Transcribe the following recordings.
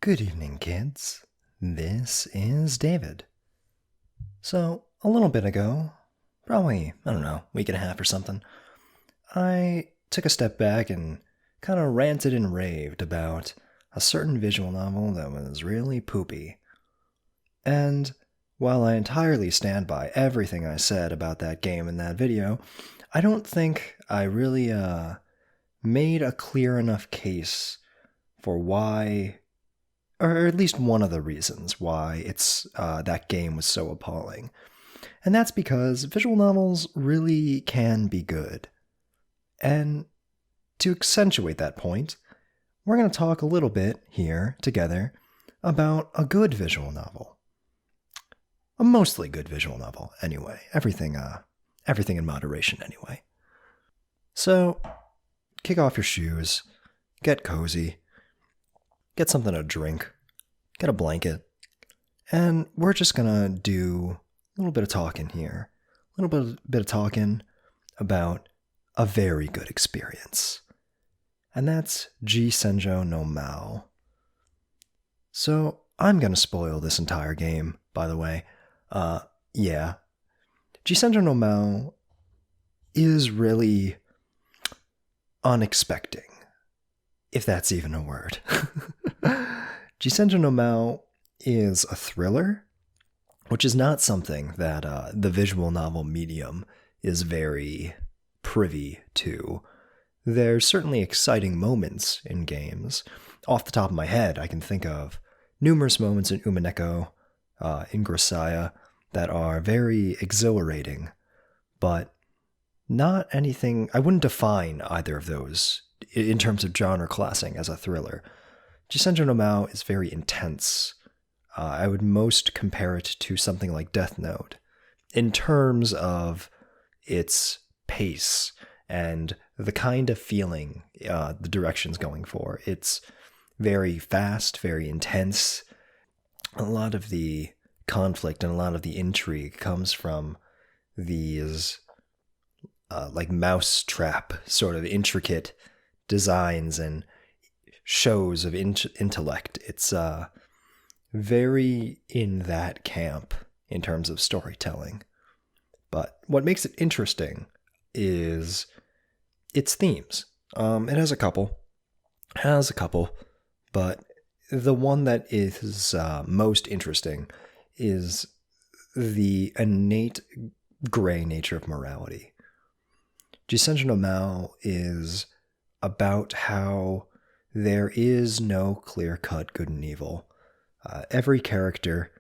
Good evening, kids. This is David. So, a little bit ago, probably, week and a half or something, I took a step back and kind of ranted and raved about a certain visual novel that was really poopy. And while I entirely stand by everything I said about that game in that video, I don't think I really made a clear enough case for why, or at least one of the reasons why that game was so appalling. And that's because visual novels really can be good. And to accentuate that point, we're going to talk a little bit here together about a good visual novel. A mostly good visual novel, anyway. Everything in moderation, anyway. So, kick off your shoes, get cozy, get something to drink, get a blanket, and we're just gonna do a little bit of talking here. A little bit of talking about a very good experience. And that's Senjou no Maou. So, I'm gonna spoil this entire game, by the way. Senjou no Maou is really unexpected, if that's even a word. Senjou no Maou is a thriller, which is not something that the visual novel medium is very privy to. There's certainly exciting moments in games. Off the top of my head, I can think of numerous moments in Umineko, in Grisaya, that are very exhilarating, but not anything. I wouldn't define either of those in terms of genre classing as a thriller. Senjou no Maou is very intense. I would most compare it to something like Death Note in terms of its pace and the kind of feeling the direction's going for. It's very fast, very intense. A lot of the conflict and a lot of the intrigue comes from these like mousetrap sort of intricate designs and shows of intellect. It's very in that camp in terms of storytelling. But what makes it interesting is its themes. It has a couple, but the one that is most interesting is the innate gray nature of morality. Senjou no Maou is about how there is no clear-cut good and evil. Every good character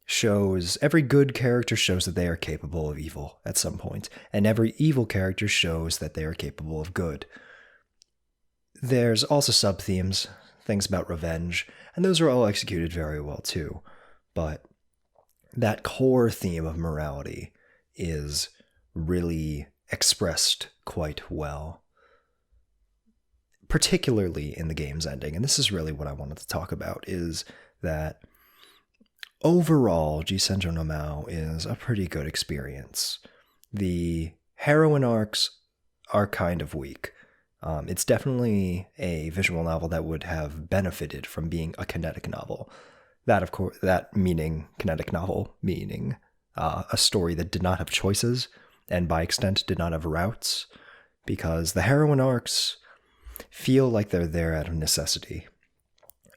shows that they are capable of evil at some point, and every evil character shows that they are capable of good. There's also sub-themes, things about revenge, and those are all executed very well too. But that core theme of morality is really expressed quite well, particularly in the game's ending. And this is really what I wanted to talk about, is that overall, Senjou no Maou is a pretty good experience. The heroine arcs are kind of weak. It's definitely a visual novel that would have benefited from being a kinetic novel. That meaning kinetic novel, meaning a story that did not have choices, and by extent did not have routes, because the heroine arcs feel like they're there out of necessity.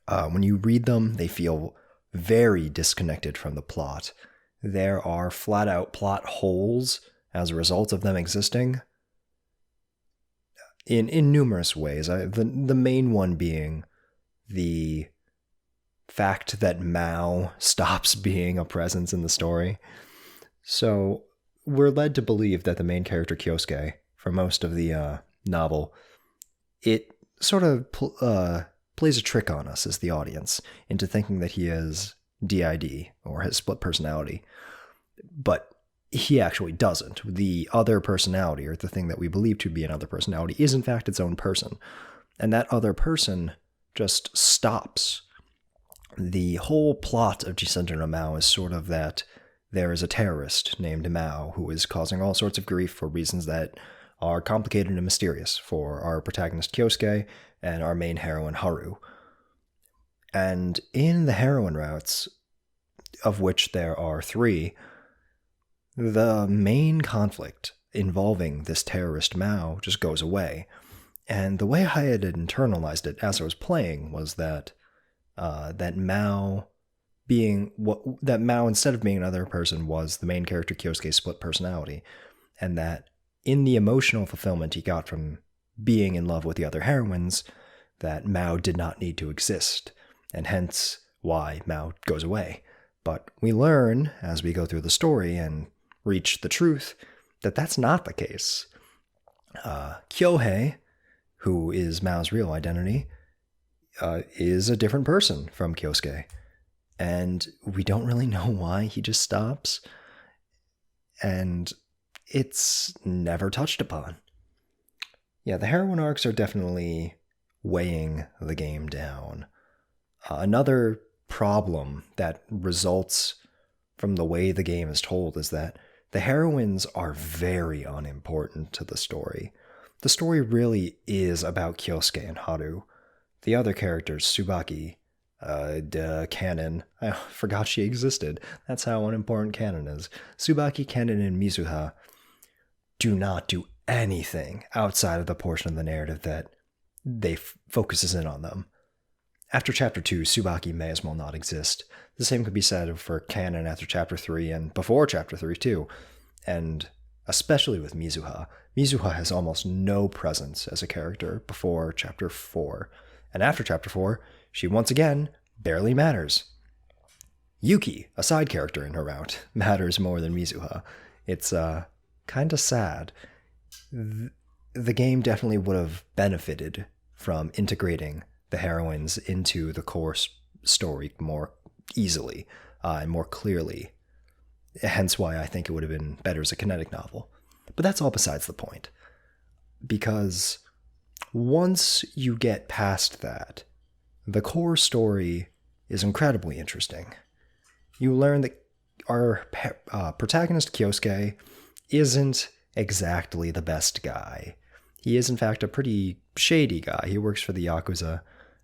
When you read them, they feel very disconnected from the plot. There are flat-out plot holes as a result of them existing in numerous ways. The main one being the fact that Maou stops being a presence in the story. So we're led to believe that the main character Kyosuke, for most of the novel, it sort of plays a trick on us as the audience into thinking that he is DID, or has split personality. But he actually doesn't. The other personality, or the thing that we believe to be another personality, is in fact its own person. And that other person just stops. The whole plot of Senjou no Maou is sort of that there is a terrorist named Maou who is causing all sorts of grief for reasons that are complicated and mysterious for our protagonist Kyosuke and our main heroine Haru. And in the heroine routes, of which there are 3, the main conflict involving this terrorist Maou just goes away. And the way I had internalized it as I was playing was that that Maou instead of being another person was the main character Kyosuke's split personality, and that in the emotional fulfillment he got from being in love with the other heroines, that Maou did not need to exist, and hence why Maou goes away. But we learn as we go through the story and reach the truth that that's not the case. Kyohei, who is Mao's real identity, is a different person from Kyosuke. And we don't really know why he just stops. And it's never touched upon. Yeah, the heroine arcs are definitely weighing the game down. Another problem that results from the way the game is told is that the heroines are very unimportant to the story. The story really is about Kyosuke and Haru. The other characters, Tsubaki, Kanon, I forgot she existed. That's how unimportant Kanon is. Tsubaki, Kanon, and Mizuha do not do anything outside of the portion of the narrative that they focuses in on them. After Chapter 2, Tsubaki may as well not exist. The same could be said for Kanon after Chapter 3 and before Chapter 3 too. And especially with Mizuha. Mizuha has almost no presence as a character before Chapter 4. And after Chapter 4, she once again barely matters. Yuki, a side character in her route, matters more than Mizuha. It's kind of sad. The game definitely would have benefited from integrating the heroines into the core story more easily and more clearly. Hence why I think it would have been better as a kinetic novel. But that's all besides the point. Because once you get past that, the core story is incredibly interesting. You learn that our protagonist Kyosuke isn't exactly the best guy. He is in fact a pretty shady guy. He works for the Yakuza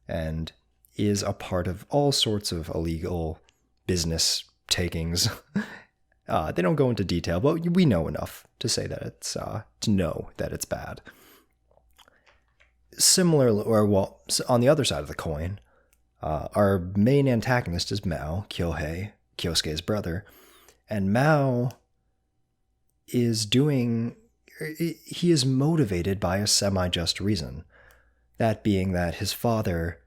and is a part of all sorts of illegal business takings. They don't go into detail, but we know enough to say that it's to know that it's bad. Similarly, on the other side of the coin, our main antagonist is Maou, Kyohei, Kyosuke's brother, and Maou is he is motivated by a semi-just reason. That being that his father,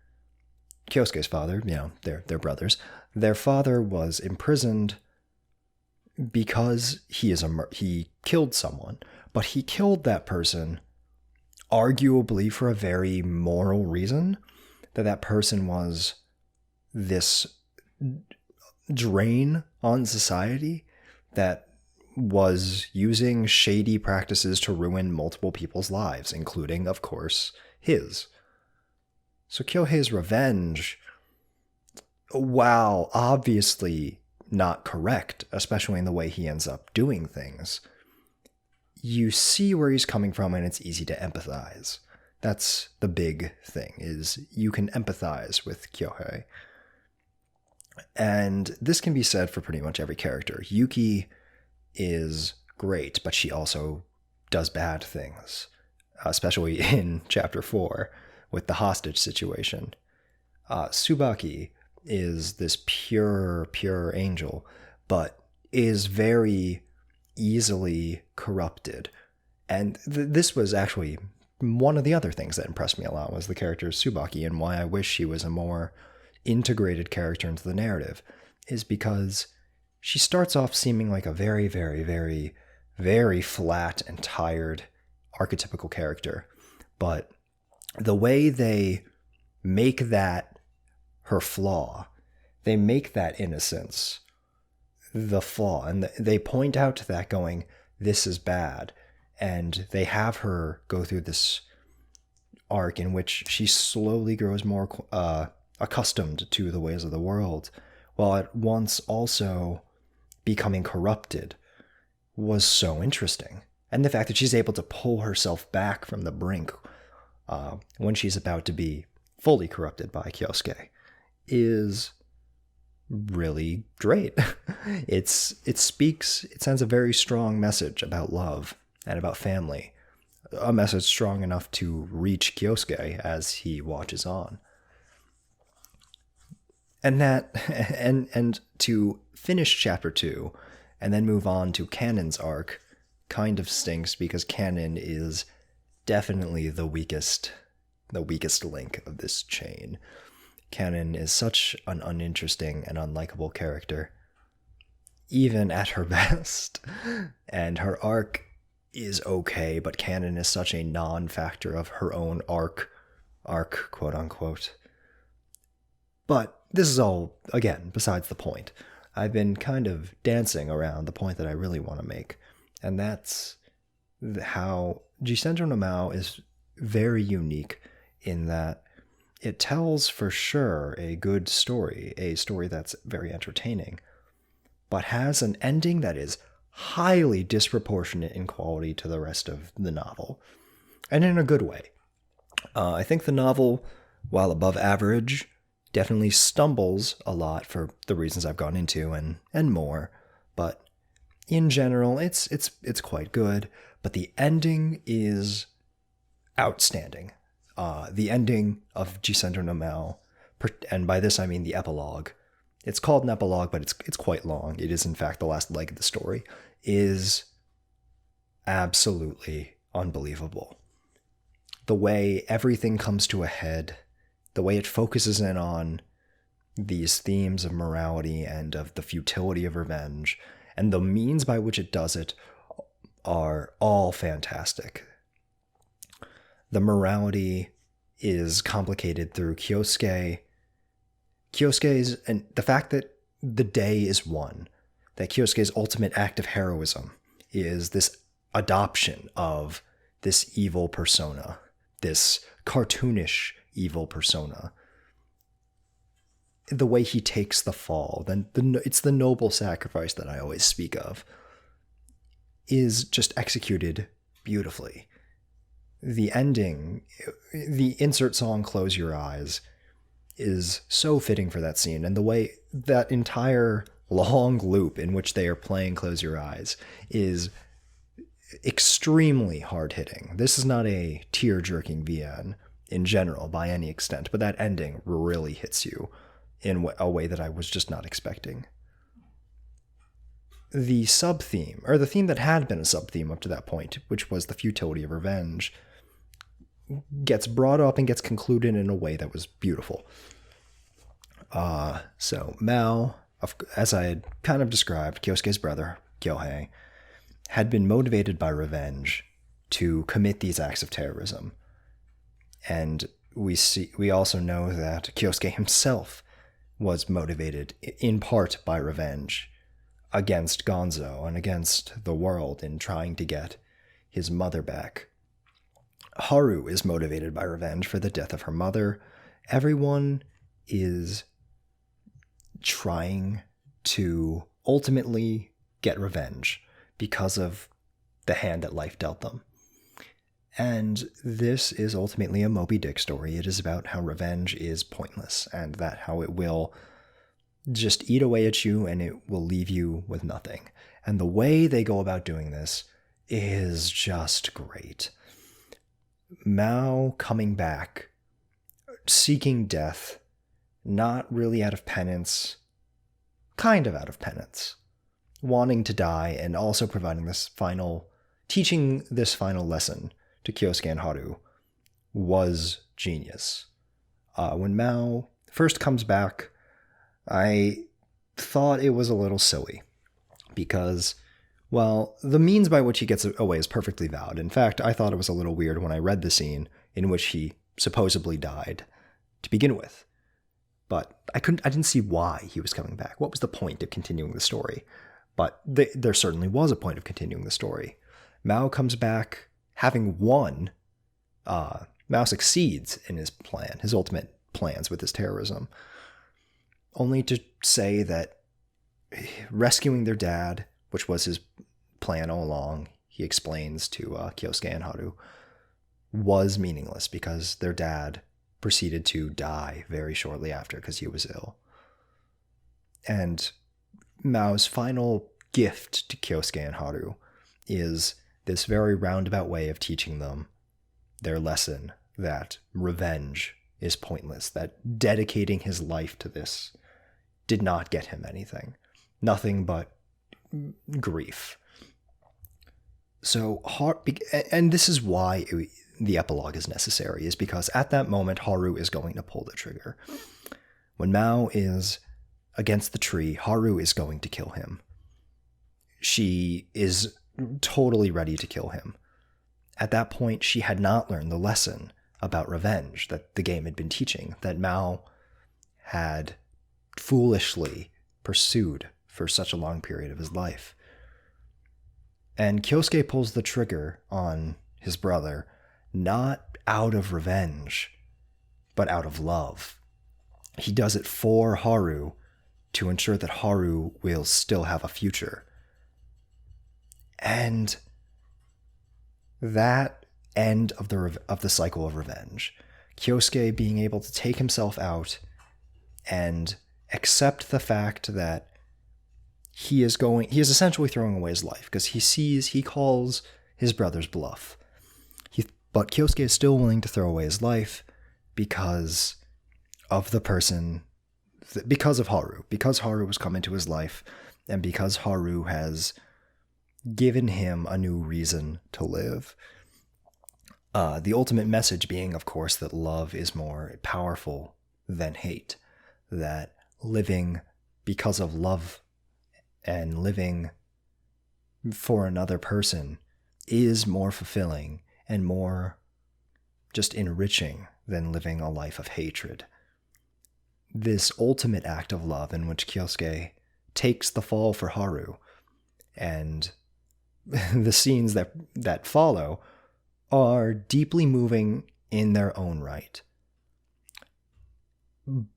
Kyosuke's father, they're brothers, their father was imprisoned because he killed someone, but he killed that person arguably for a very moral reason, that person was this drain on society that was using shady practices to ruin multiple people's lives, including, of course, his. So Kyohei's revenge, while obviously not correct, especially in the way he ends up doing things, you see where he's coming from and it's easy to empathize. That's the big thing, is you can empathize with Kyohei. And this can be said for pretty much every character. Yuki is great, but she also does bad things, especially in Chapter 4 with the hostage situation. Tsubaki is this pure angel, but is very easily corrupted. And this was actually one of the other things that impressed me a lot, was the character Tsubaki, and why I wish she was a more integrated character into the narrative, is because she starts off seeming like a very, very, very, very flat and tired archetypical character. But the way they make that her flaw, they make that innocence the flaw, and they point out to that going, this is bad. And they have her go through this arc in which she slowly grows more accustomed to the ways of the world, while at once also becoming corrupted, was so interesting. And the fact that she's able to pull herself back from the brink when she's about to be fully corrupted by Kyosuke is really great. It sends a very strong message about love and about family. A message strong enough to reach Kyosuke as he watches on. And and to finish chapter 2 and then move on to Kanon's arc kind of stinks, because Kanon is definitely the weakest link of this chain. Kanon is such an uninteresting and unlikable character, even at her best. And her arc is okay, but Kanon is such a non-factor of her own arc, quote unquote. But this is all, again, besides the point. I've been kind of dancing around the point that I really want to make, and that's how Senjou no Maou is very unique in that it tells for sure a good story, a story that's very entertaining, but has an ending that is highly disproportionate in quality to the rest of the novel, and in a good way. I think the novel, while above average, definitely stumbles a lot for the reasons I've gone into and more, but in general, it's quite good. But the ending is outstanding. The ending of Senjou no Maou, and by this I mean the epilogue. It's called an epilogue, but it's quite long. It is in fact the last leg of the story. Is absolutely unbelievable. The way everything comes to a head, the way it focuses in on these themes of morality and of the futility of revenge, and the means by which it does it are all fantastic. The morality is complicated through Kyosuke's, and the fact that the day is one, that Kyosuke's ultimate act of heroism is this adoption of this evil persona, this cartoonish evil persona. The way he takes the fall, then it's the noble sacrifice that I always speak of, is just executed beautifully. The ending, the insert song Close Your Eyes, is so fitting for that scene, and the way that entire long loop in which they are playing Close Your Eyes is extremely hard-hitting. This is not a tear-jerking VN in general by any extent, but that ending really hits you in a way that I was just not expecting. The sub-theme, or the theme that had been a sub-theme up to that point, which was the futility of revenge, gets brought up and gets concluded in a way that was beautiful. So Maou, as I had kind of described, Kyosuke's brother, Kyohei, had been motivated by revenge to commit these acts of terrorism. And we also know that Kyosuke himself was motivated in part by revenge against Gonzo and against the world in trying to get his mother back. Haru is motivated by revenge for the death of her mother. Everyone is trying to ultimately get revenge because of the hand that life dealt them. And this is ultimately a Moby Dick story. It is about how revenge is pointless, and that how it will just eat away at you and it will leave you with nothing. And the way they go about doing this is just great. Maou coming back, seeking death, not really out of penance, kind of out of penance, wanting to die, and also teaching this final lesson to Kyosuke and Haru was genius. When Maou first comes back, I thought it was a little silly because, well, the means by which he gets away is perfectly valid. In fact, I thought it was a little weird when I read the scene in which he supposedly died to begin with. But I didn't see why he was coming back. What was the point of continuing the story? But there certainly was a point of continuing the story. Maou comes back having won. Maou succeeds in his plan, his ultimate plans with his terrorism, only to say that rescuing their dad, which was his plan all along, he explains to Kyosuke and Haru, was meaningless because their dad proceeded to die very shortly after because he was ill. And Mao's final gift to Kyosuke and Haru is this very roundabout way of teaching them their lesson that revenge is pointless, that dedicating his life to this did not get him anything. Nothing but grief. So, and this is why the epilogue is necessary, is because at that moment, Haru is going to pull the trigger. When Maou is against the tree, Haru is going to kill him. She is totally ready to kill him. At that point, she had not learned the lesson about revenge that the game had been teaching, that Maou had foolishly pursued for such a long period of his life. And Kyosuke pulls the trigger on his brother, not out of revenge, but out of love. He does it for Haru to ensure that Haru will still have a future. And that end of the cycle of revenge, Kyosuke being able to take himself out and accept the fact that he is essentially throwing away his life because he calls his brother's bluff. But Kyosuke is still willing to throw away his life because of because of Haru, because Haru has come into his life, and because Haru has given him a new reason to live. The ultimate message being, of course, that love is more powerful than hate, that living because of love and living for another person is more fulfilling and more just enriching than living a life of hatred. This ultimate act of love in which Kyosuke takes the fall for Haru, and the scenes that follow are deeply moving in their own right.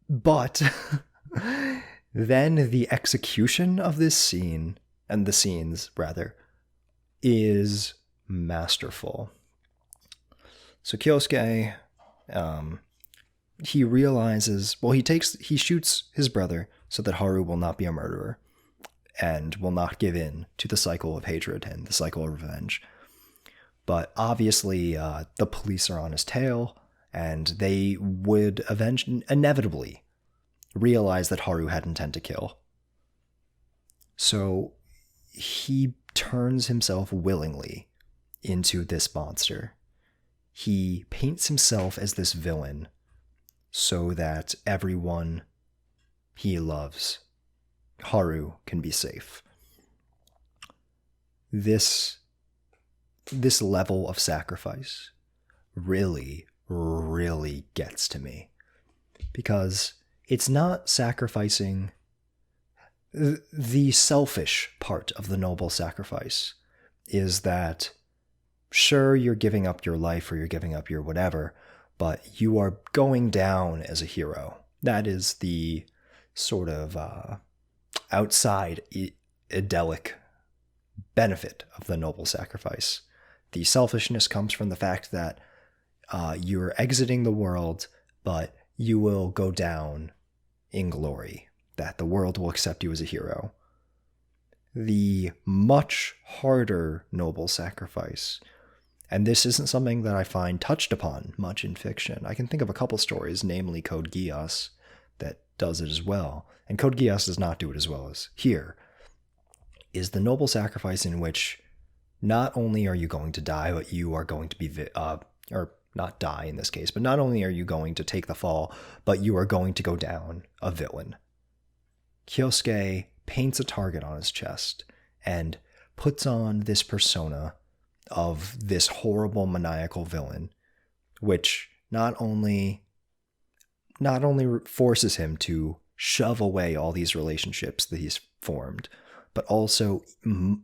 But then the execution of this scene, and the scenes rather, is masterful. So Kyosuke, he realizes, he shoots his brother so that Haru will not be a murderer and will not give in to the cycle of hatred and the cycle of revenge. But obviously, the police are on his tail, and they would inevitably realize that Haru had intent to kill. So he turns himself willingly into this monster. He paints himself as this villain so that everyone he loves, Haru, can be safe. This level of sacrifice really, really gets to me, because it's not sacrificing the selfish part of the noble sacrifice. Is that, sure, you're giving up your life or you're giving up your whatever, but you are going down as a hero. That is the sort of outside idyllic benefit of the noble sacrifice. The selfishness comes from the fact that you're exiting the world, but you will go down in glory, that the world will accept you as a hero. The much harder noble sacrifice, and this isn't something that I find touched upon much in fiction. I can think of a couple stories, namely Code Geass, that does it as well. And Code Geass does not do it as well as here, is the noble sacrifice in which not only are you going to die, but you are going to be, or not die in this case, but not only are you going to take the fall, but you are going to go down a villain. Kyosuke paints a target on his chest and puts on this persona of this horrible maniacal villain, which not only forces him to shove away all these relationships that he's formed, but also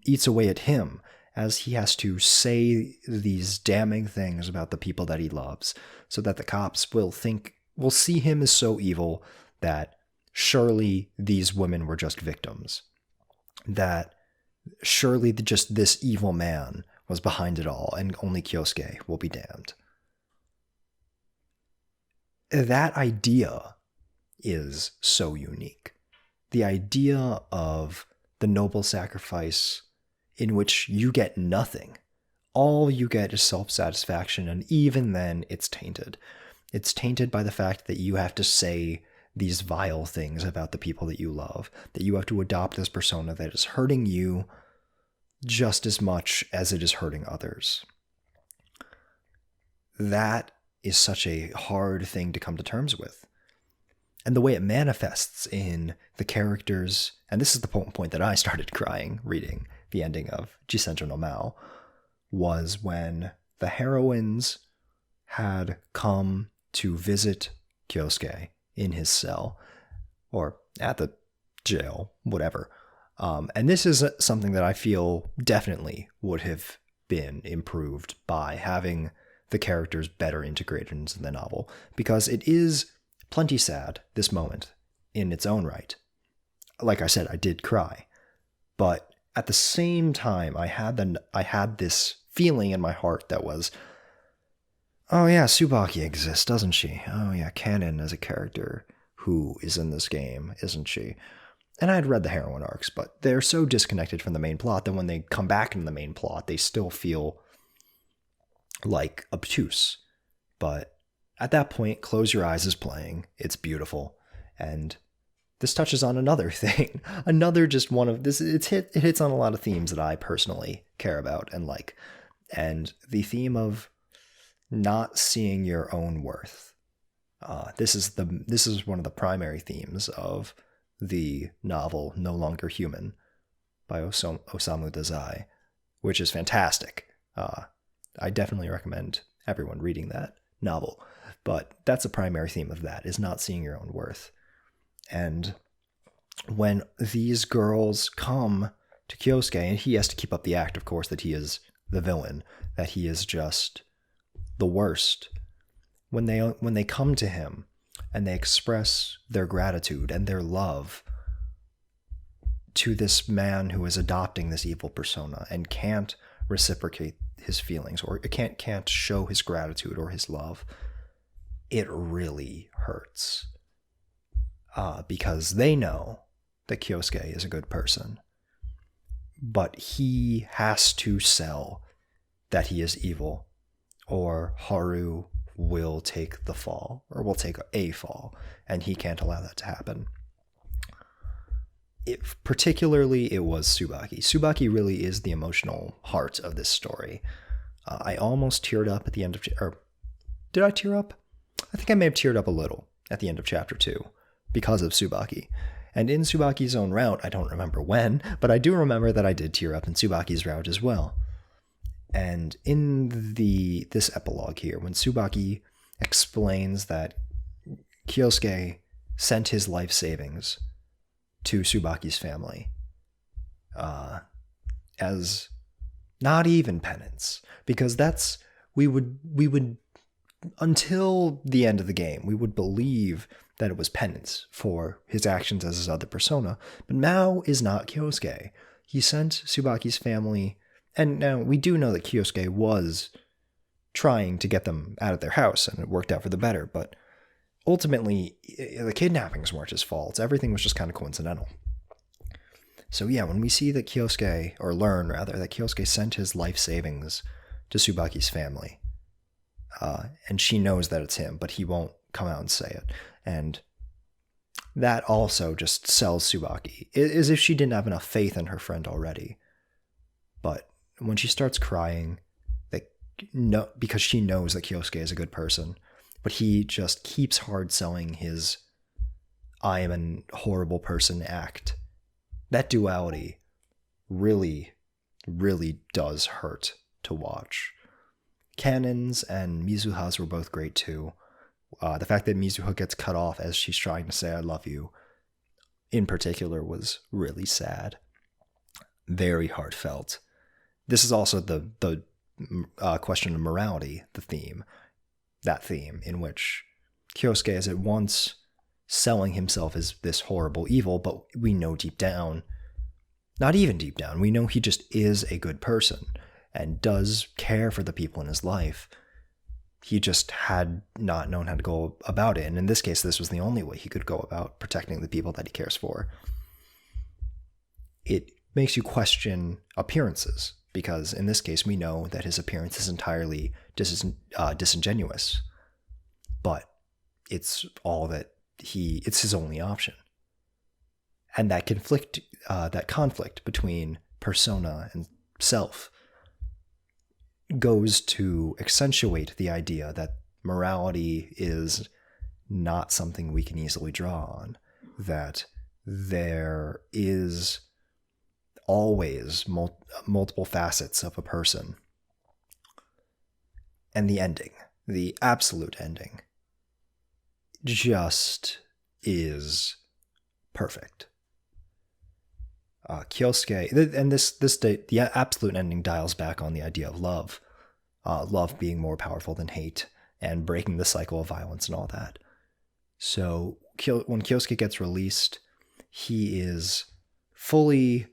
eats away at him as he has to say these damning things about the people that he loves, so that the cops will see him as so evil that surely these women were just victims, that surely just this evil man was behind it all, and only Kyosuke will be damned. that idea is so unique. The idea of the noble sacrifice in which you get nothing. All you get is self-satisfaction, and even then it's tainted. It's tainted by the fact that you have to say these vile things about the people that you love, that you have to adopt this persona that is hurting you just as much as it is hurting others. That is such a hard thing to come to terms with. And the way it manifests in the characters, and this is the point that I started crying reading the ending of Senjou no Maou, was when the heroines had come to visit Kyosuke in his cell, or at the jail, whatever. And this is something that I feel definitely would have been improved by having the characters better integrated into the novel, because it is plenty sad, this moment, in its own right. Like I said, I did cry. But at the same time, I had this feeling in my heart that was, oh yeah, Tsubaki exists, doesn't she? Oh yeah, Canon as a character who is in this game, isn't she? And I had read the heroine arcs, but they're so disconnected from the main plot that when they come back into the main plot, they still feel like obtuse. But at that point, Close Your Eyes is playing. It's beautiful. And this touches on another thing. Another just one of this. It hits on a lot of themes that I personally care about and like. And the theme of not seeing your own worth. This is one of the primary themes of the novel No Longer Human by Osamu Dazai, which is fantastic. I definitely recommend everyone reading that novel. But that's a primary theme of that, is not seeing your own worth. And when these girls come to Kyosuke, and he has to keep up the act, of course, that he is the villain, that he is just the worst. When they come to him and they express their gratitude and their love to this man who is adopting this evil persona and can't reciprocate his feelings, or can't show his gratitude or his love, it really hurts. Because they know that Kyosuke is a good person, but he has to sell that he is evil, or Haru will take the fall, or will take a fall, and he can't allow that to happen. Particularly, it was Tsubaki. Tsubaki really is the emotional heart of this story. I almost teared up at the end of... Or did I tear up? I think I may have teared up a little at the end of chapter 2 because of Tsubaki. And in Tsubaki's own route, I don't remember when, but I do remember that I did tear up in Tsubaki's route as well. And in this epilogue here, when Tsubaki explains that Kyosuke sent his life savings to Tsubaki's family as not even penance, because we would until the end of the game, we would believe that it was penance for his actions as his other persona. But Maou is not Kyosuke. He sent Tsubaki's family, and now we do know that Kyosuke was trying to get them out of their house, and it worked out for the better, but ultimately, the kidnappings weren't his fault. Everything was just kind of coincidental. So yeah, when we see that Kyosuke, or learn rather, that Kyosuke sent his life savings to Tsubaki's family, and she knows that it's him, but he won't come out and say it. And that also just sells Tsubaki, as if she didn't have enough faith in her friend already. But when she starts crying, because she knows that Kyosuke is a good person, but he just keeps hard selling his I am a horrible person act, that duality really, really does hurt to watch. Kanon's and Mizuha's were both great too. The fact that Mizuha gets cut off as she's trying to say I love you, in particular, was really sad. Very heartfelt. This is also the question of morality, that theme in which Kyosuke is at once selling himself as this horrible evil, but we know deep down, not even deep down, we know he just is a good person and does care for the people in his life. He just had not known how to go about it. And in this case, this was the only way he could go about protecting the people that he cares for. It makes you question appearances, because in this case, we know that his appearance is entirely disingenuous. But it's all that it's his only option. And that conflict between persona and self goes to accentuate the idea that morality is not something we can easily draw on, that there is always multiple facets of a person. And the ending, the absolute ending, just is perfect. Kyosuke, and the absolute ending dials back on the idea of love, love being more powerful than hate, and breaking the cycle of violence and all that. So when Kyosuke gets released, he is fully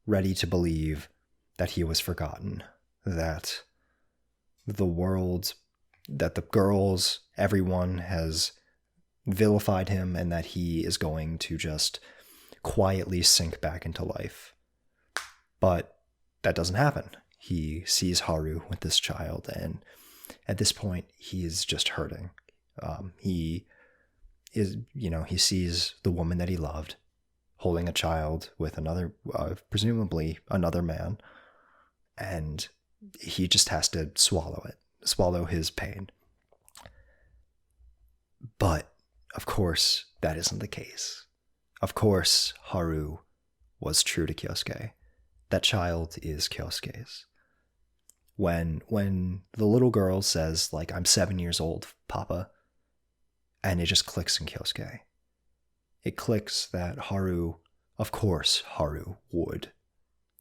ready to believe that he was forgotten, that the world, that the girls, everyone has vilified him, and that he is going to just quietly sink back into life. But that doesn't happen. He sees Haru with this child, and at this point, he is just hurting. He sees the woman that he loved holding a child with another, presumably another man, and he just has to swallow his pain. But, of course, that isn't the case. Of course, Haru was true to Kyosuke. That child is Kyosuke's. When the little girl says, like, "I'm 7 years old, Papa," and it just clicks in Kyosuke. It clicks that Haru, of course, Haru would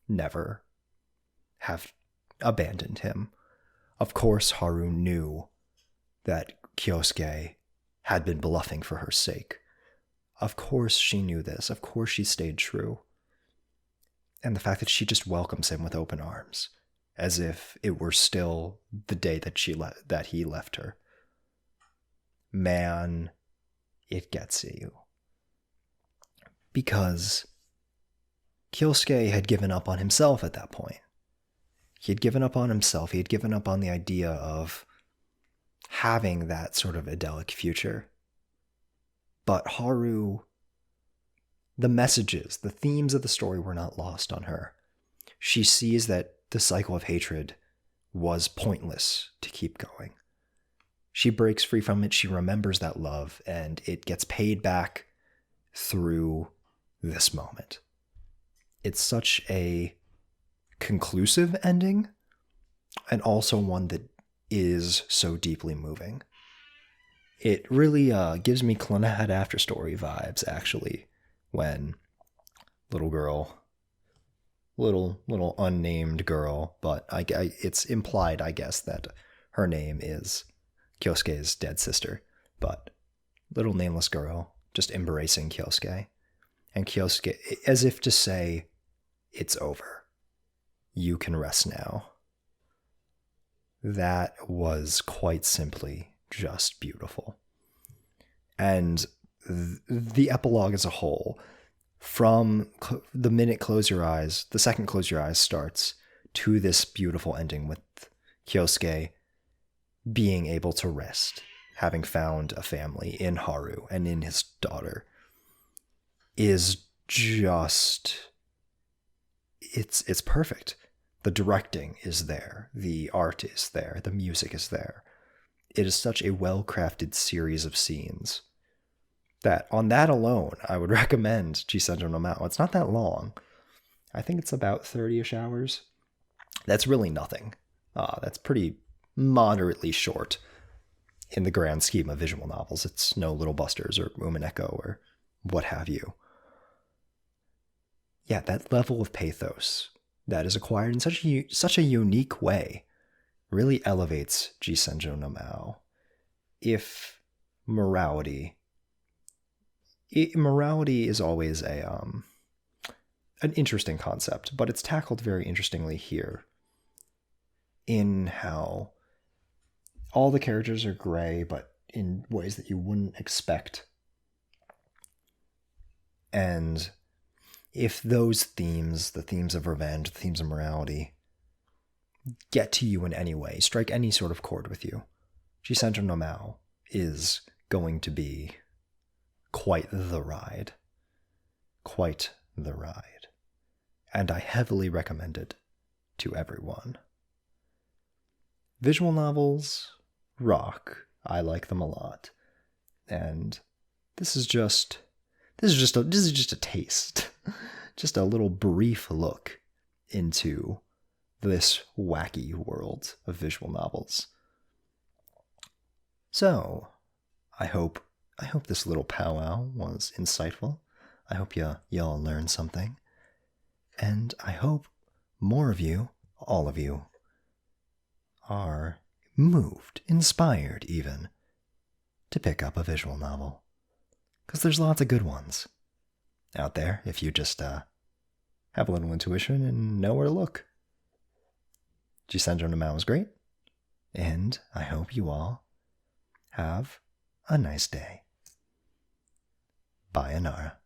never have abandoned him. Of course, Haru knew that Kyosuke had been bluffing for her sake. Of course she knew this. Of course she stayed true. And the fact that she just welcomes him with open arms, as if it were still the day that he left her. Man, it gets at you. Because Kyosuke had given up on himself at that point. He had given up on himself. He had given up on the idea of having that sort of idyllic future. But Haru, the messages, the themes of the story were not lost on her. She sees that the cycle of hatred was pointless to keep going. She breaks free from it. She remembers that love, and it gets paid back through this moment. It's such a conclusive ending, and also one that is so deeply moving. It really gives me Clannad After Story vibes, actually, when little unnamed girl, but it's implied, I guess, that her name is Kyosuke's dead sister, but little nameless girl just embracing Kyosuke, and Kyosuke, as if to say, it's over. You can rest now. That was quite simply just beautiful. And the epilogue as a whole, from the minute the second Close Your Eyes starts, to this beautiful ending with Kyosuke being able to rest, having found a family in Haru and in his daughter, is just, it's perfect. The directing is there, the art is there, the music is there. It is such a well-crafted series of scenes that on that alone, I would recommend Senjou no Maou. It's not that long. I think it's about 30-ish hours. That's really nothing. That's pretty moderately short in the grand scheme of visual novels. It's no Little Busters or Umineko or what have you. Yeah, that level of pathos that is acquired in such a unique way really elevates Senjou no Maou. If morality is always an interesting concept, but it's tackled very interestingly here in how All the characters are gray, but in ways that you wouldn't expect. And if those themes, the themes of revenge, the themes of morality, get to you in any way, strike any sort of chord with you, Senjou no Maou is going to be quite the ride. Quite the ride. And I heavily recommend it to everyone. Visual novels rock. I like them a lot. And this is just a taste. Just a little brief look into this wacky world of visual novels. So, I hope this little powwow was insightful. I hope y'all learned something. And I hope more of you, all of you, are moved, inspired even, to pick up a visual novel. Because there's lots of good ones out there if you just have a little intuition and know where to look. Senjou no Maou is great, and I hope you all have a nice day. Sayonara.